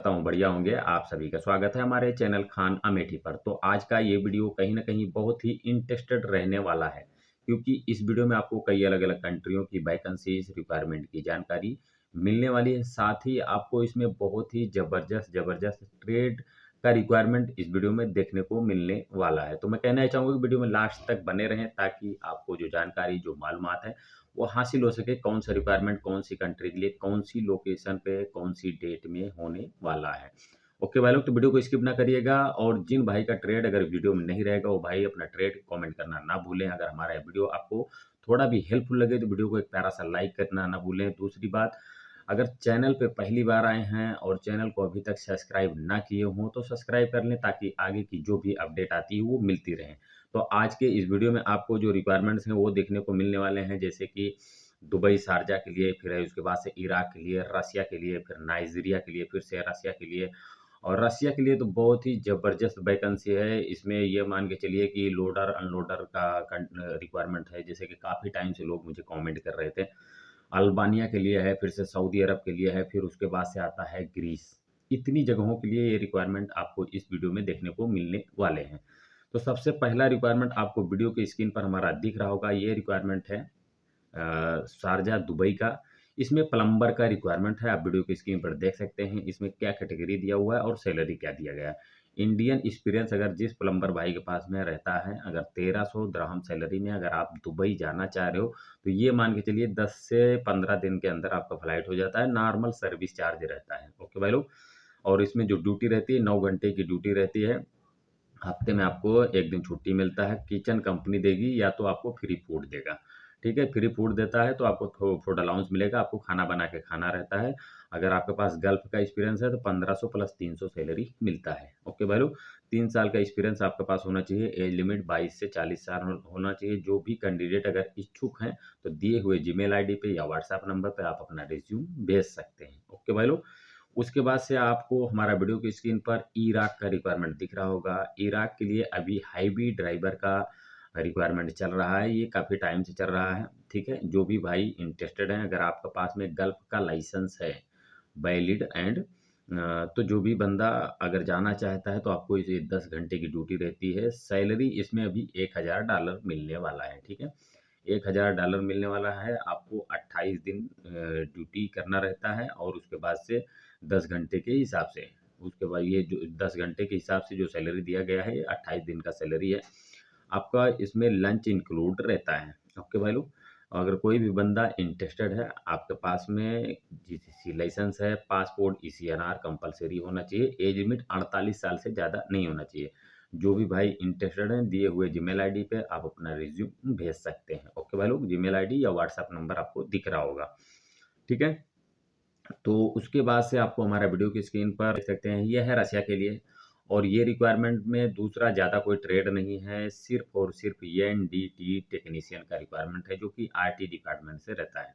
हूँ बढ़िया होंगे। आप सभी का स्वागत है हमारे चैनल खान अमेठी पर। तो आज का ये वीडियो कहीं न कहीं बहुत ही इंटरेस्टेड रहने वाला है, क्योंकि इस वीडियो में आपको कई अलग-अलग कंट्रियों की वैकेंसीज़, रिक्वायरमेंट की जानकारी मिलने वाली है। साथ ही आपको इसमें बहुत ही ज़बरदस्त ज़बरदस्त ट्रेड का रिक्वायरमेंट इस वीडियो में देखने को मिलने वाला है। तो मैं कहना ये चाहूँगा कि वीडियो में लास्ट तक बने रहें, ताकि आपको जो जानकारी, जो मालूमात है वो हासिल हो सके। कौन सा रिक्वायरमेंट कौन सी कंट्री के लिए, कौन सी लोकेशन पे, कौन सी डेट में होने वाला है। ओके भाई लोग, तो वीडियो को स्किप ना करिएगा, और जिन भाई का ट्रेड अगर वीडियो में नहीं रहेगा वो भाई अपना ट्रेड कमेंट करना ना भूलें। अगर हमारा ये वीडियो आपको थोड़ा भी हेल्पफुल लगे तो वीडियो को एक प्यारा सा लाइक करना ना भूलें। दूसरी बात, अगर चैनल पे पहली बार आए हैं और चैनल को अभी तक सब्सक्राइब ना किए हों तो सब्सक्राइब कर लें, ताकि आगे की जो भी अपडेट आती है वो मिलती रहे। तो आज के इस वीडियो में आपको जो रिक्वायरमेंट्स हैं वो देखने को मिलने वाले हैं, जैसे कि दुबई, शारजा के लिए, फिर है उसके बाद से इराक के लिए, रसिया के लिए, फिर नाइजीरिया के लिए, फिर से रसिया के लिए। और रसिया के लिए तो बहुत ही ज़बरदस्त वैकेंसी है। इसमें ये मान के चलिए कि लोडर अनलोडर का रिक्वायरमेंट है, जैसे कि काफ़ी टाइम से लोग मुझे कमेंट कर रहे थे। अल्बानिया के लिए है, फिर से सऊदी अरब के लिए है, फिर उसके बाद से आता है ग्रीस। इतनी जगहों के लिए ये रिक्वायरमेंट आपको इस वीडियो में देखने को मिलने वाले हैं। तो सबसे पहला रिक्वायरमेंट आपको वीडियो की स्क्रीन पर हमारा दिख रहा होगा, ये रिक्वायरमेंट है शारजा दुबई का। इसमें प्लम्बर का रिक्वायरमेंट है, आप वीडियो की स्क्रीन पर देख सकते हैं। इसमें क्या कैटेगरी दिया हुआ है और सैलरी क्या दिया गया है। इंडियन एक्सपीरियंस अगर जिस प्लम्बर भाई के पास में रहता है, अगर 1300 दिरहम सैलरी में अगर आप दुबई जाना चाह रहे हो, तो ये मान के चलिए 10 से 15 दिन के अंदर आपका फ्लाइट हो जाता है। नॉर्मल सर्विस चार्ज रहता है। ओके भाई लोग। और इसमें जो ड्यूटी रहती है, 9 घंटे की ड्यूटी रहती है। हफ्ते में आपको 1 दिन छुट्टी मिलता है। किचन कंपनी देगी या तो आपको फ्री फूड देगा। ठीक है? फ्री फूड देता है तो आपको फूड अलाउंस मिलेगा, आपको खाना बना के खाना रहता है। अगर आपके पास गल्फ का एक्सपीरियंस है तो 1500 प्लस 300 सैलरी मिलता है। ओके भाई लोग। 3 साल का एक्सपीरियंस आपके पास होना चाहिए। एज लिमिट 22 से 40 साल होना चाहिए। जो भी कैंडिडेट अगर इच्छुक हैं तो दिए हुए जीमेल आईडी पे या व्हाट्सएप नंबर पे आप अपना रिज़्यूम भेज सकते हैं। ओके भाई लोग। उसके बाद से आपको हमारा वीडियो की स्क्रीन पर इराक का रिक्वायरमेंट दिख रहा होगा। इराक के लिए अभी हाईवी ड्राइवर का रिक्वायरमेंट चल रहा है, ये काफ़ी टाइम से चल रहा है। ठीक है? जो भी भाई इंटरेस्टेड हैं, अगर आपके पास में गल्फ का लाइसेंस है, वैलिड एंड तो जो भी बंदा अगर जाना चाहता है तो आपको इसे 10 घंटे की ड्यूटी रहती है। सैलरी इसमें अभी $1000 मिलने वाला है। ठीक है? $1000 मिलने वाला है। आपको 28 दिन ड्यूटी करना रहता है, और उसके बाद से 10 घंटे के हिसाब से, उसके बाद ये जो 10 घंटे के हिसाब से जो सैलरी दिया गया है, ये 28 दिन का सैलरी है। आपका इसमें लंच इंक्लूड रहता है। ओके भाई लोग। अगर कोई भी बंदा इंटरेस्टेड है, आपके पास में जीसीसी लाइसेंस है, पासपोर्ट ईसीएनआर कंपल्सरी होना चाहिए, एज लिमिट 48 साल से ज़्यादा नहीं होना चाहिए। जो भी भाई इंटरेस्टेड हैं, दिए हुए जीमेल आईडी पे आप अपना रिज्यूम भेज सकते हैं। ओके भाई लोग। जीमेल आईडी या व्हाट्सएप नंबर आपको दिख रहा होगा। ठीक है? तो उसके बाद से आपको हमारा वीडियो की स्क्रीन पर देख सकते हैं, ये है रसिया के लिए। और ये रिक्वायरमेंट में दूसरा ज़्यादा कोई ट्रेड नहीं है, सिर्फ़ और सिर्फ़ एनडीटी टेक्नीशियन का रिक्वायरमेंट है, जो कि आईटी डिपार्टमेंट से रहता है।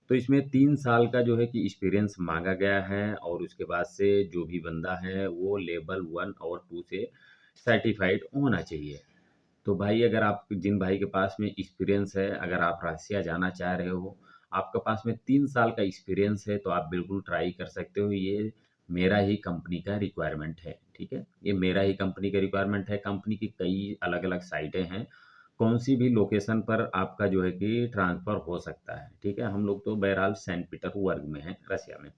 तो इसमें 3 साल का जो है कि एक्सपीरियंस माँगा गया है, और उसके बाद से जो भी बंदा है वो लेवल 1 और 2 से सर्टिफ़ाइड होना चाहिए। तो भाई, अगर आप जिन भाई के पास में एक्सपीरियंस है, अगर आप रसिया जाना चाह रहे हो, आपके पास में 3 साल का एक्सपीरियंस है, तो आप बिल्कुल ट्राई कर सकते हो। ये मेरा ही कंपनी का रिक्वायरमेंट है। ठीक है? ये मेरा ही कंपनी का रिक्वायरमेंट है। कंपनी की कई अलग-अलग साइटें हैं। कौन-सी भी लोकेशन पर आपका जो है कि ट्रांसफ़र हो सकता है। ठीक है? हम लोग तो बहरहाल सेंट पीटर्सबर्ग में हैं, रसिया में।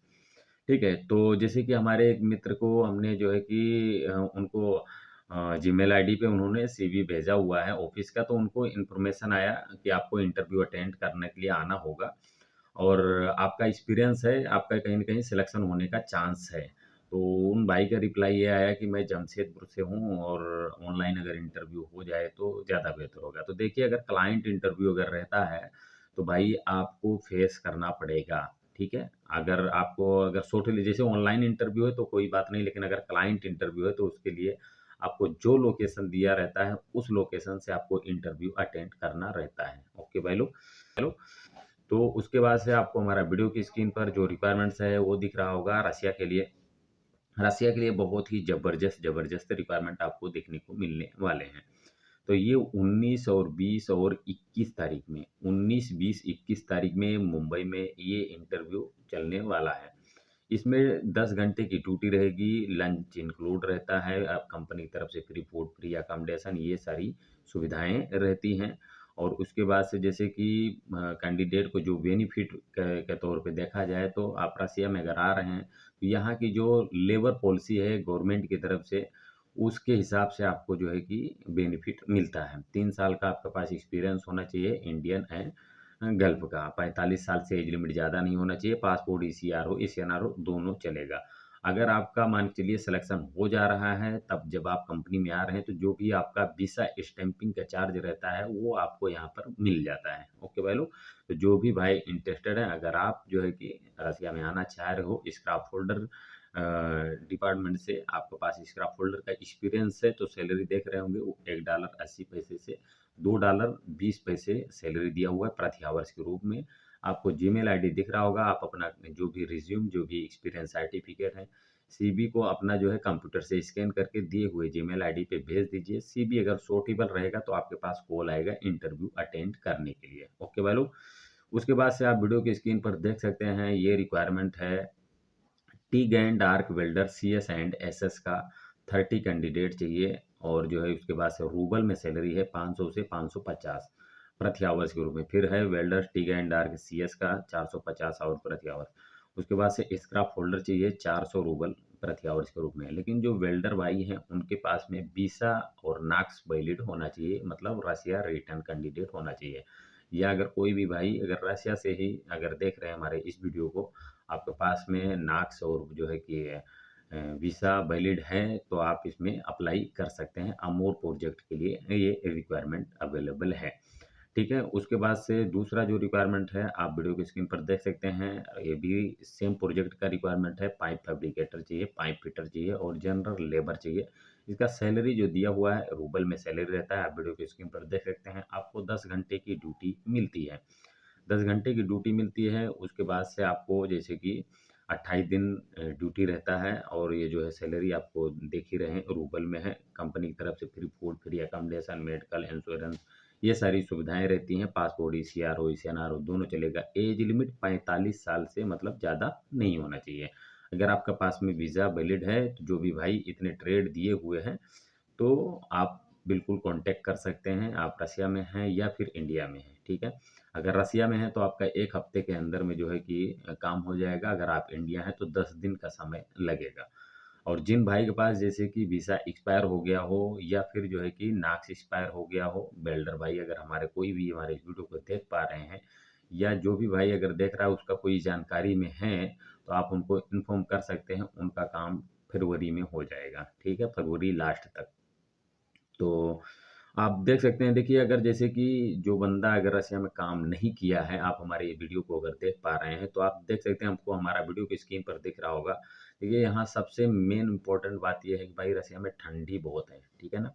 ठीक है? तो जैसे कि हमारे एक मित्र को हमने जो है कि उनको जीमेल आईडी पे उन्होंने सीवी भेजा हुआ है ऑफ़िस का, तो उनको इन्फॉर्मेशन आया कि आपको इंटरव्यू अटेंड करने के लिए आना होगा, और आपका एक्सपीरियंस है, आपका कहीं न कहीं सिलेक्शन होने का चांस है। तो उन भाई का रिप्लाई ये आया कि मैं जमशेदपुर से हूँ, और ऑनलाइन अगर इंटरव्यू हो जाए तो ज़्यादा बेहतर होगा। तो देखिए, अगर क्लाइंट इंटरव्यू अगर रहता है, तो भाई आपको फेस करना पड़ेगा। ठीक है? अगर आपको अगर शॉर्टली जैसे ऑनलाइन इंटरव्यू है तो कोई बात नहीं, लेकिन अगर क्लाइंट इंटरव्यू है तो उसके लिए आपको जो लोकेशन दिया रहता है, उस लोकेशन से आपको इंटरव्यू अटेंड करना रहता है। ओके भाई लोग। हेलो। तो उसके बाद से आपको हमारा वीडियो की स्क्रीन पर जो रिक्वायरमेंट्स है वो दिख रहा होगा रसिया के लिए। रसिया के लिए बहुत ही ज़बरदस्त ज़बरदस्त रिक्वायरमेंट आपको देखने को मिलने वाले हैं। तो ये 19 और 20 और 21 तारीख में, 19, 20, 21 तारीख में मुंबई में ये इंटरव्यू चलने वाला है। इसमें 10 घंटे की ड्यूटी रहेगी, लंच इंक्लूड रहता है, कंपनी की तरफ से फ्री फूड, फ्री अकोमोडेशन, ये सारी सुविधाएँ रहती हैं। और उसके बाद से जैसे कि कैंडिडेट को जो बेनिफिट के तौर पे देखा जाए, तो आप रसिया में अगर आ रहे हैं, तो यहाँ की जो लेबर पॉलिसी है गवर्नमेंट की तरफ से, उसके हिसाब से आपको जो है कि बेनिफिट मिलता है। 3 साल का आपके पास एक्सपीरियंस होना चाहिए, इंडियन एंड गल्फ का। 45 साल से एज लिमिट ज़्यादा नहीं होना चाहिए, पासपोर्ट ईसीआर हो, ईसीएनआर हो, दोनों चलेगा। अगर आपका मान के चलिए सिलेक्शन हो जा रहा है, तब जब आप कंपनी में आ रहे हैं, तो जो भी आपका वीज़ा स्टैंपिंग का चार्ज रहता है, वो आपको यहाँ पर मिल जाता है। ओके भाई लोग, तो जो भी भाई इंटरेस्टेड है, अगर आप जो है कि रसिया में आना चाह रहे हो, स्क्रैप फोल्डर डिपार्टमेंट से आपके पास स्क्रैप फोल्डर का एक्सपीरियंस है, तो सैलरी देख रहे होंगे वो $1.80 से $2.20 सैलरी दिया हुआ है प्रति आवर्स के रूप में। आपको जीमेल आईडी दिख रहा होगा, आप अपना जो भी रिज्यूम, जो भी एक्सपीरियंस सर्टिफिकेट है, सीवी को अपना जो है कंप्यूटर से स्कैन करके दिए हुए जीमेल आईडी पे भेज दीजिए। सीवी अगर सूटेबल रहेगा, तो आपके पास कॉल आएगा इंटरव्यू अटेंड करने के लिए। ओके भाई लोग, उसके बाद से आप वीडियो की स्क्रीन पर देख सकते हैं, ये रिक्वायरमेंट है TIG and dark welder CS and SS का। 30 कैंडिडेट चाहिए, और जो है उसके बाद से रूबल में सैलरी है 500 से 550 प्रति आवर्स के रूप में। फिर है welder TIG and dark CS का 450 आवर प्रति आवर। उसके बाद से स्क्रैप होल्डर चाहिए 400 रूबल प्रति आवर्स के रूप में। लेकिन जो वेल्डर भाई हैं, उनके पास में वीसा और नाक्स वैलिड होना चाहिए, मतलब रसिया रिटर्न कैंडिडेट होना चाहिए। या अगर कोई भी भाई अगर रसिया से ही अगर देख रहे हैं हमारे इस वीडियो को, आपके पास में नाक्स और जो है कि वीसा वैलिड है, तो आप इसमें अप्लाई कर सकते हैं। अमोर प्रोजेक्ट के लिए ये रिक्वायरमेंट अवेलेबल है। ठीक है, उसके बाद से दूसरा जो रिक्वायरमेंट है, आप वीडियो की स्क्रीन पर देख सकते हैं, ये भी सेम प्रोजेक्ट का रिक्वायरमेंट है। पाइप फैब्रिकेटर चाहिए, पाइप फिटर चाहिए और जनरल लेबर चाहिए। इसका सैलरी जो दिया हुआ है रूबल में सैलरी रहता है, आप वीडियो की स्क्रीन पर देख सकते हैं। आपको 10 घंटे की ड्यूटी मिलती है, 10 घंटे की ड्यूटी मिलती है। उसके बाद से आपको जैसे कि 28 दिन ड्यूटी रहता है, और ये जो है सैलरी आपको देख ही रहे हैं रूबल में है। कंपनी की तरफ से free food, free accommodation, medical insurance, ये सारी सुविधाएं रहती हैं। पासपोर्ट ईसीआर हो, ईसीएनआर हो, दोनों चलेगा। एज लिमिट 45 साल से मतलब ज़्यादा नहीं होना चाहिए। अगर आपका पास में वीज़ा वैलिड है, तो जो भी भाई इतने ट्रेड दिए हुए हैं, तो आप बिल्कुल कांटेक्ट कर सकते हैं। आप रसिया में हैं या फिर इंडिया में हैं, ठीक है। अगर रसिया में हैं, तो आपका 1 हफ्ते के अंदर में जो है कि काम हो जाएगा। अगर आप इंडिया हैं, तो 10 दिन का समय लगेगा। और जिन भाई के पास जैसे कि वीज़ा एक्सपायर हो गया हो, या फिर जो है कि नाक्स एक्सपायर हो गया हो, वेल्डर भाई अगर हमारे कोई भी हमारे इस वीडियो को देख पा रहे हैं, या जो भी भाई अगर देख रहा है उसका कोई जानकारी में है, तो आप उनको इन्फॉर्म कर सकते हैं। उनका काम फरवरी में हो जाएगा, ठीक है, फरवरी लास्ट तक। तो आप देख सकते हैं, देखिए अगर जैसे कि जो बंदा अगर रसिया में काम नहीं किया है, आप हमारे ये वीडियो को अगर देख पा रहे हैं, तो आप देख सकते हैं, हमको हमारा वीडियो की स्क्रीन पर दिख रहा होगा। देखिए यहाँ सबसे मेन इम्पोर्टेंट बात ये है कि भाई रसिया में ठंडी बहुत है, ठीक है ना।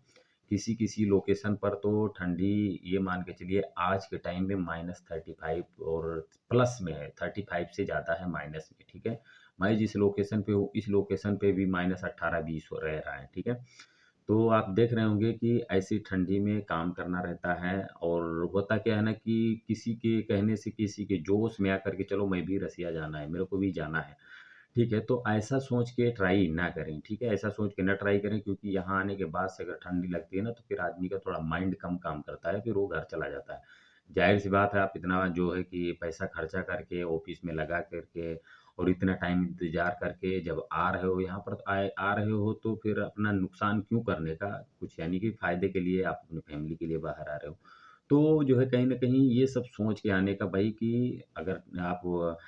किसी किसी लोकेशन पर तो ठंडी, ये मान के चलिए आज के टाइम में -35 और प्लस में है, 35 से ज़्यादा है माइनस में, ठीक है। मैं जिस लोकेशन पे हूँ, इस लोकेशन पे भी -18-20 हो रह रहा है, ठीक है। तो आप देख रहे होंगे कि ऐसी ठंडी में काम करना रहता है। और होता क्या है ना कि किसी के कहने से, किसी के जोश में आकर के चलो मैं भी रसिया जाना है, मेरे को भी जाना है, ठीक है। तो ऐसा सोच के ट्राई ना करें, ठीक है, ऐसा सोच के ना ट्राई करें, क्योंकि यहाँ आने के बाद से अगर ठंडी लगती है ना, तो फिर आदमी का थोड़ा माइंड कम काम करता है, फिर वो घर चला जाता है। जाहिर सी बात है, आप इतना जो है कि पैसा खर्चा करके ऑफिस में लगा करके, और इतना टाइम इंतजार करके जब आ रहे हो यहाँ पर, तो आए आ रहे हो, तो फिर अपना नुकसान क्यों करने का, कुछ यानी कि फायदे के लिए, आप अपनी फैमिली के लिए बाहर आ रहे हो। तो जो है कहीं न कहीं ये सब सोच के आने का भाई, कि अगर आप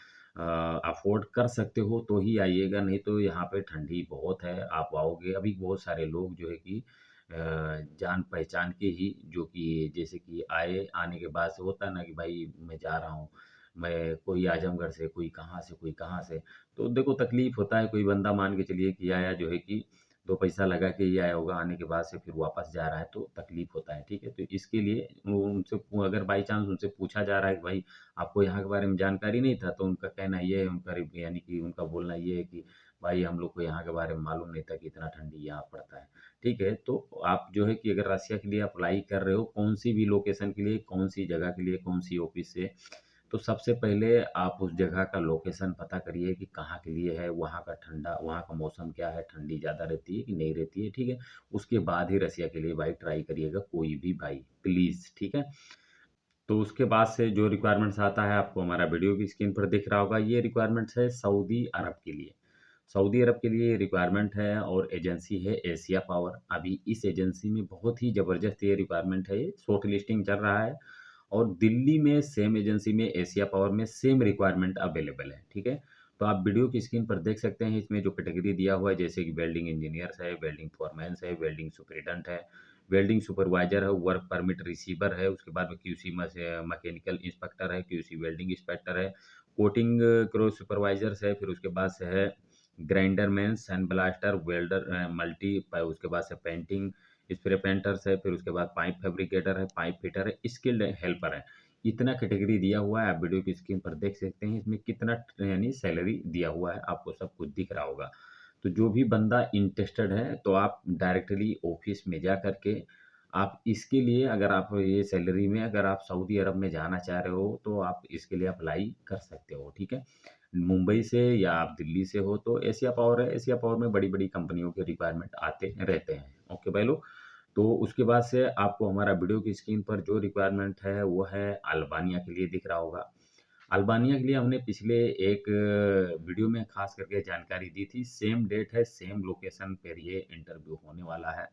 अफ़ोर्ड कर सकते हो तो ही आइएगा, नहीं तो यहाँ पे ठंडी बहुत है, आप आओगे। अभी बहुत सारे लोग जो है कि जान-पहचान के ही, जो कि जैसे कि आने के बाद से होता है ना कि भाई मैं जा रहा हूँ, मैं कोई आजमगढ़ से, कोई कहाँ से, कोई कहाँ से। तो देखो तकलीफ़ होता है, कोई बंदा मान के चलिए कि आया जो है कि 2 पैसा लगा के ही आया होगा, आने के बाद से फिर वापस जा रहा है, तो तकलीफ़ होता है, ठीक है? तो इसके लिए वो उनसे अगर बाई चांस उनसे पूछा जा रहा है कि भाई आपको यहाँ के बारे में जानकारी नहीं था, तो उनका कहना ये है, उनका यानी कि उनका बोलना ये है कि भाई हम लोग को यहाँ के बारे में मालूम नहीं था कि इतना ठंडी यहाँ पड़ता है। ठीक है? तो आप जो है कि अगर रसिया के लिए अप्लाई कर रहे हो, कौन-सी भी लोकेशन के लिए, कौन-सी जगह के लिए, कौन-सी ऑफ़िस से, तो सबसे पहले आप उस जगह का लोकेशन पता करिए कि कहाँ के लिए है, वहाँ का मौसम क्या है, ठंडी ज़्यादा रहती है कि नहीं रहती है, ठीक है? उसके बाद ही रसिया के लिए भाई ट्राई करिएगा कोई भी भाई, प्लीज़, ठीक है? तो उसके बाद से जो रिक्वायरमेंट्स आता है आपको हमारा वीडियो की स्क्रीन पर दिख रहा होगा, ये रिक्वायरमेंट्स है सऊदी अरब के लिए। सऊदी अरब के लिए रिक्वायरमेंट है और एजेंसी है एशिया पावर। अभी इस एजेंसी में बहुत ही ज़बरदस्त ये रिक्वायरमेंट है, शॉर्ट लिस्टिंग चल रहा है और दिल्ली में सेम एजेंसी में एशिया पावर में सेम रिक्वायरमेंट अवेलेबल है, ठीक है? तो आप वीडियो की स्क्रीन पर देख सकते हैं इसमें जो कैटेगरी दिया हुआ है जैसे कि वेल्डिंग इंजीनियर्स है, वेल्डिंग फोरमैन्स है, वेल्डिंग सुपरिटेंडेंट है, वेल्डिंग सुपरवाइजर है, वर्क परमिट रिसीवर है, उसके बाद में क्यूसी मैकेनिकल इंस्पेक्टर है, क्यूसी वेल्डिंग इंस्पेक्टर है, कोटिंग क्रॉस सुपरवाइजर्स है, फिर उसके बाद से है grinder man, sand blaster, welder उसके बाद से पेंटिंग स्प्रे पेंटर्स है, फिर उसके बाद पाइप फैब्रिकेटर है, पाइप फिटर है, स्किल्ड हेल्पर है। इतना कैटेगरी दिया हुआ है, आप वीडियो की स्क्रीन पर देख सकते हैं इसमें कितना यानी सैलरी दिया हुआ है, आपको सब कुछ दिख रहा होगा। तो जो भी बंदा इंटरेस्टेड है तो आप डायरेक्टली ऑफिस में जा करके आप इसके लिए अगर आप ये सैलरी में अगर आप सऊदी अरब में जाना चाह रहे हो तो आप इसके लिए अप्लाई कर सकते हो, ठीक है? मुंबई से या आप दिल्ली से हो तो एशिया पावर है, एशिया पावर में बड़ी-बड़ी कंपनियों के रिक्वायरमेंट आते रहते हैं। ओके भाई लोग, तो उसके बाद से आपको हमारा वीडियो की स्क्रीन पर जो रिक्वायरमेंट है वो है अल्बानिया के लिए दिख रहा होगा। अल्बानिया के लिए हमने पिछले एक वीडियो में खास करके जानकारी दी थी, सेम डेट है, सेम लोकेशन पर ये इंटरव्यू होने वाला है,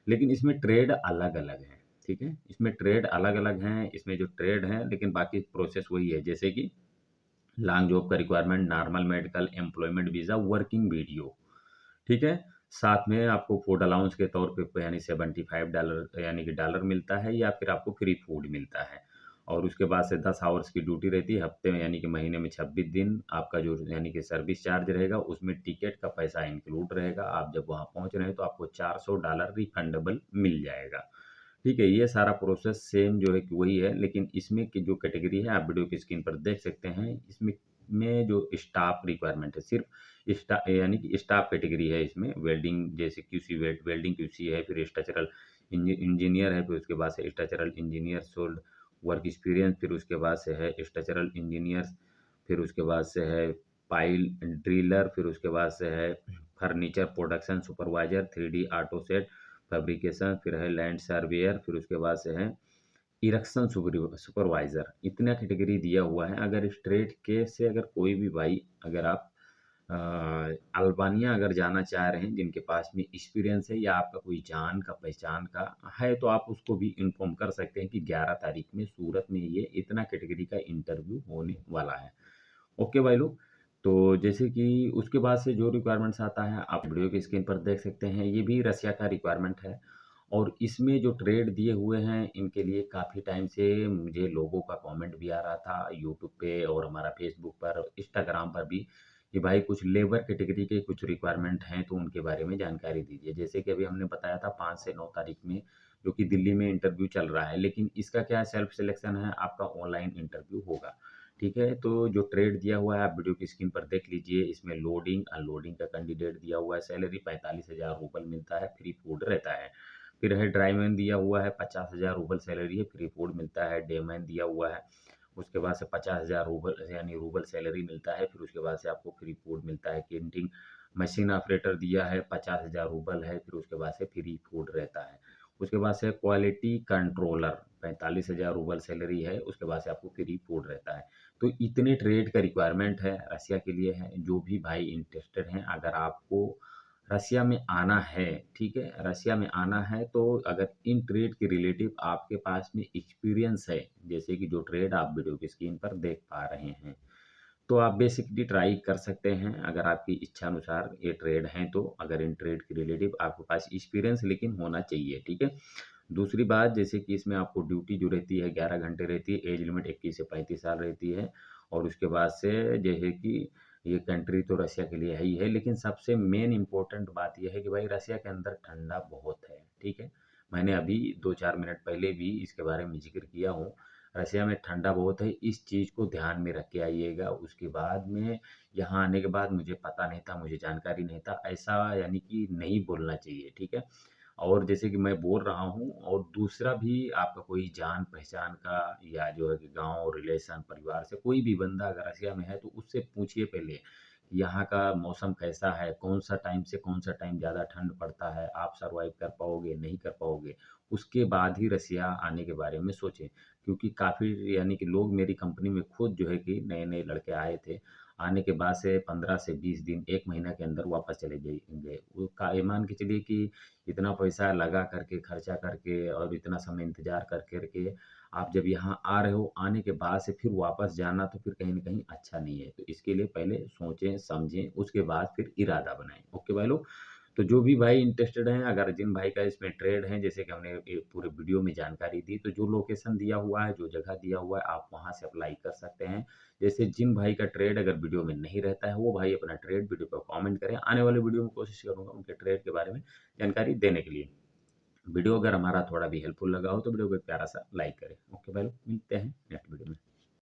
लेकिन इसमें ट्रेड अलग-अलग है, ठीक है? इसमें ट्रेड अलग-अलग हैं, इसमें जो ट्रेड हैं लेकिन बाकी प्रोसेस वही है, जैसे कि लॉन्ग जॉब का requirement, normal medical, employment visa, working video, ठीक है? साथ में आपको फूड अलाउंस के तौर पे यानी $75 यानी कि डॉलर मिलता है या फिर आपको फ्री फूड मिलता है। और उसके बाद से 10 आवर्स की ड्यूटी रहती है, हफ्ते में यानी कि महीने में 26 दिन आपका जो यानी कि सर्विस चार्ज रहेगा, उसमें टिकट का पैसा इंक्लूड रहेगा। आप जब वहाँ पहुँच रहे हैं तो आपको $400 रिफंडेबल मिल जाएगा। ठीक है, ये सारा प्रोसेस सेम जो है कि वही है, लेकिन इसमें की जो कैटेगरी है आप वीडियो की स्क्रीन पर देख सकते हैं, इसमें जो स्टाफ रिक्वायरमेंट है, सिर्फ़ यानी कि स्टाफ कैटेगरी है इसमें, वेल्डिंग जैसे वेल्डिंग क्यूसी है, फिर स्ट्रक्चरल इंजीनियर है, फिर उसके बाद से structural engineer sold work experience, फिर उसके बाद से है स्ट्रक्चरल इंजीनियर्स, फिर उसके बाद से है पाइल ड्रिलर, फिर उसके बाद से है furniture production supervisor, 3D auto set fabrication, फिर है लैंड सर्वेयर, फिर उसके बाद से है इरेक्शन सुपरवाइज़र। इतना कैटेगरी दिया हुआ है। अगर स्ट्रेट केस से अगर कोई भी भाई अगर आप अ, अल्बानिया अगर जाना चाह रहे हैं जिनके पास में एक्सपीरियंस है या आपका कोई जान का पहचान का है तो आप उसको भी इन्फॉर्म कर सकते हैं कि 11 तारीख में सूरत में ये इतना कैटेगरी का इंटरव्यू होने वाला है। ओके भाई लोग, तो जैसे कि उसके बाद से जो रिक्वायरमेंट्स आता है आप वीडियो की स्क्रीन पर देख सकते हैं, ये भी रसिया का रिक्वायरमेंट है और इसमें जो ट्रेड दिए हुए हैं इनके लिए काफ़ी टाइम से मुझे लोगों का कमेंट भी आ रहा था यूट्यूब पे और हमारा फेसबुक पर, इंस्टाग्राम पर भी कि भाई कुछ लेबर कैटेगरी के कुछ रिक्वायरमेंट हैं तो उनके बारे में जानकारी दीजिए। जैसे कि अभी हमने बताया था 5 से 9 तारीख में जो कि दिल्ली में इंटरव्यू चल रहा है, लेकिन इसका क्या सेल्फ सिलेक्शन है, आपका ऑनलाइन इंटरव्यू होगा। ठीक है, तो जो ट्रेड दिया हुआ है आप वीडियो की स्क्रीन पर देख लीजिए, इसमें लोडिंग, अनलोडिंग का कैंडिडेट दिया हुआ है, सैलरी 45,000 रूपल मिलता है, फ्री फूड रहता है। फिर है ड्राईमैन दिया हुआ है, 50,000 रूबल सैलरी है, फ्री फूड मिलता है, डेमैन दिया हुआ है, उसके बाद से 50,000 रूबल यानी रूबल सैलरी मिलता है, फिर उसके बाद से आपको फ्री फूड मिलता है, कैंटीन मशीन ऑपरेटर दिया है, 50,000 रूबल है, फिर उसके बाद से फ्री फूड रहता है। उसके बाद से क्वालिटी कंट्रोलर 45,000 रूबल सैलरी है, उसके बाद से आपको फ्री फूड रहता है। तो इतने ट्रेड का रिक्वायरमेंट है, रसिया के लिए है, जो भी भाई इंटरेस्टेड हैं, अगर आपको रसिया में आना है, ठीक है? रसिया में आना है तो अगर इन ट्रेड के रिलेटिव आपके पास में एक्सपीरियंस है, जैसे कि जो ट्रेड आप वीडियो की स्क्रीन पर देख पा रहे हैं, तो आप बेसिकली ट्राई कर सकते हैं अगर आपकी इच्छानुसार ये ट्रेड हैं तो, अगर इन ट्रेड के रिलेटिव आपके पास एक्सपीरियंस लेकिन होना चाहिए, ठीक है? दूसरी बात जैसे कि इसमें आपको ड्यूटी जो रहती है 11 घंटे रहती है, एज लिमिट 21 से 35 साल रहती है और उसके बाद से जैसे कि ये कंट्री तो रसिया के लिए है ही है, लेकिन सबसे मेन इम्पोर्टेंट बात ये है कि भाई रसिया के अंदर ठंडा बहुत है, ठीक है? मैंने अभी 2-4 मिनट पहले भी इसके बारे में ज़िक्र किया हूँ, रसिया में ठंडा बहुत है, इस चीज़ को ध्यान में रख के आइएगा। उसके बाद में यहाँ आने के बाद मुझे पता नहीं था, मुझे जानकारी नहीं था, ऐसा यानी कि नहीं बोलना चाहिए, ठीक है? और जैसे कि मैं बोल रहा हूँ और दूसरा भी आपका कोई जान-पहचान का या जो है कि गाँव, रिलेशन, परिवार से कोई भी बंदा अगर रसिया में है तो उससे पूछिए पहले, यहाँ का मौसम कैसा है? कौन-सा टाइम से कौन-सा टाइम ज़्यादा ठंड पड़ता है? आप सर्वाइव कर पाओगे, नहीं कर पाओगे? उसके बाद ही रसिया आने के बारे में सोचें। क्योंकि काफ़ी यानी कि लोग मेरी कंपनी में खुद जो है कि नए-नए लड़के आए थे। आने के बाद से 15 से 20 दिन, 1 महीना के अंदर वापस चले गए। वो का ये मान के चलिए कि इतना पैसा लगा करके, खर्चा करके और इतना समय इंतज़ार कर कर के आप जब यहाँ आ रहे हो, आने के बाद से फिर वापस जाना तो फिर कहीं न कहीं अच्छा नहीं है। तो इसके लिए पहले सोचें, समझें, उसके बाद फिर इरादा बनाएँ। ओके भाई लोग? तो जो भी भाई इंटरेस्टेड हैं, अगर जिन भाई का इसमें ट्रेड है, जैसे कि हमने ये पूरे वीडियो में जानकारी दी, तो जो लोकेशन दिया हुआ है, जो जगह दिया हुआ है, आप वहाँ से अप्लाई कर सकते हैं। जैसे जिन भाई का ट्रेड अगर वीडियो में नहीं रहता है, वो भाई अपना ट्रेड वीडियो पे कमेंट करें। आने वाले वीडियो में कोशिश करूँगा उनके ट्रेड के बारे में जानकारी देने के लिए। वीडियो अगर हमारा थोड़ा भी हेल्पफुल लगा हो, तो वीडियो को एक प्यारा-सा लाइक करें। ओके भाई लोग, मिलते हैं नेक्स्ट वीडियो में।